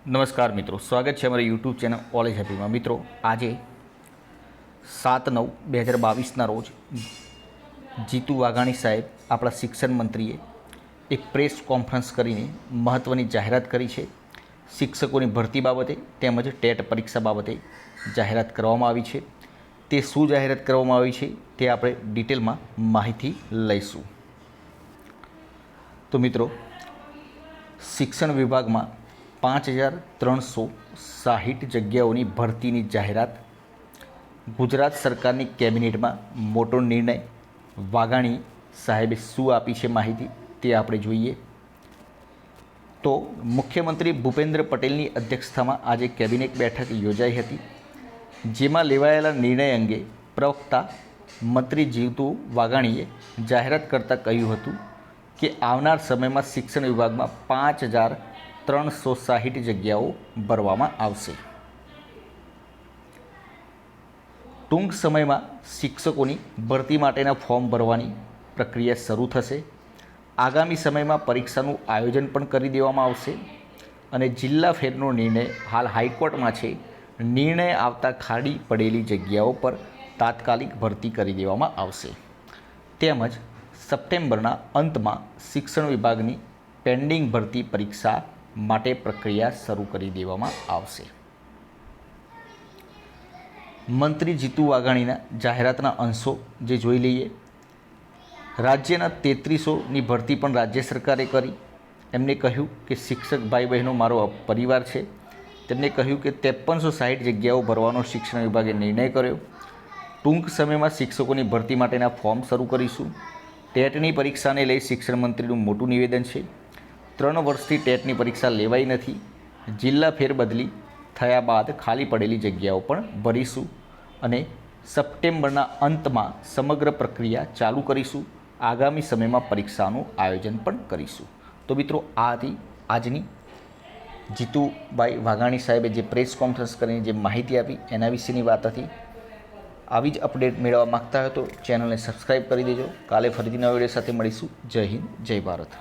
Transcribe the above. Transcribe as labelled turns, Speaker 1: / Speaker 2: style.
Speaker 1: નમસ્કાર મિત્રો, સ્વાગત છે અમારી યુટ્યુબ ચેનલ ઓલેજ હેપીમાં। મિત્રો, આજે 7/9/2022ના રોજ જીતુ વાઘાણી સાહેબ, આપણા શિક્ષણ મંત્રીએ એક પ્રેસ કોન્ફરન્સ કરીને મહત્ત્વની જાહેરાત કરી છે। શિક્ષકોની ભરતી બાબતે તેમજ ટેટ પરીક્ષા બાબતે જાહેરાત કરવામાં આવી છે। તે શું જાહેરાત કરવામાં આવી છે તે આપણે ડિટેલમાં માહિતી લઈશું। તો મિત્રો, શિક્ષણ વિભાગમાં 5360 જગ્યાઓની ભરતીની જાહેરાત। ગુજરાત સરકારની કેબિનેટમાં મોટો નિર્ણય। વાઘાણી સાહેબે શું આપી છે માહિતી તે આપણે જોઈએ। તો મુખ્યમંત્રી ભૂપેન્દ્ર પટેલની અધ્યક્ષતામાં આજે કેબિનેટ બેઠક યોજાઈ હતી, જેમાં લેવાયેલા નિર્ણય અંગે પ્રવક્તા મંત્રી જીતુ વાઘાણીએ જાહેરાત કરતાં કહ્યું હતું કે આવનાર સમયમાં શિક્ષણ વિભાગમાં 5360 જગ્યાઓ ભરવામાં આવશે। ટૂંક સમયમાં શિક્ષકોની ભરતી માટેના ફોર્મ ભરવાની પ્રક્રિયા શરૂ થશે। આગામી સમયમાં પરીક્ષાનું આયોજન પણ કરી દેવામાં આવશે અને જિલ્લા ફેરનો નિર્ણય હાલ હાઈકોર્ટમાં છે। નિર્ણય આવતા ખાલી પડેલી જગ્યાઓ પર તાત્કાલિક ભરતી કરી દેવામાં આવશે, તેમજ સપ્ટેમ્બરના અંતમાં શિક્ષણ વિભાગની પેન્ડિંગ ભરતી પરીક્ષા માટે પ્રક્રિયા શરૂ કરી દેવામાં આવશે। મંત્રી જીતુ વાઘાણીના જાહેરાતના અંશો જે જોઈ લઈએ। રાજ્યના 3300ની ભરતી પણ રાજ્ય સરકારે કરી। એમને કહ્યું કે શિક્ષક ભાઈ બહેનો મારો પરિવાર છે। તેમણે કહ્યું કે 5360 જગ્યાઓ ભરવાનો શિક્ષણ વિભાગે નિર્ણય કર્યો। ટૂંક સમયમાં શિક્ષકોની ભરતી માટેના ફોર્મ શરૂ કરીશું। ટેટની પરીક્ષાને લઈ શિક્ષણ મંત્રીનું મોટું નિવેદન છે। 3 વર્ષથી ટેટની પરીક્ષા લેવાઈ નથી। જિલ્લા ફેરબદલી થયા બાદ ખાલી પડેલી જગ્યાઓ પણ ભરીશું અને સપ્ટેમ્બરના અંતમાં સમગ્ર પ્રક્રિયા ચાલુ કરીશું। આગામી સમયમાં પરીક્ષાનું આયોજન પણ કરીશું। તો મિત્રો, આ હતી આજની જીતુભાઈ વાઘાણી સાહેબે જે પ્રેસ કોન્ફરન્સ કરીને જે માહિતી આપી એના વિશેની વાત હતી। આવી જ અપડેટ મેળવવા માગતા હોય તો ચેનલને સબસ્ક્રાઈબ કરી દેજો। કાલે ફરીથી નવા વિડીયો સાથે મળીશું। જય હિન્દ, જય ભારત।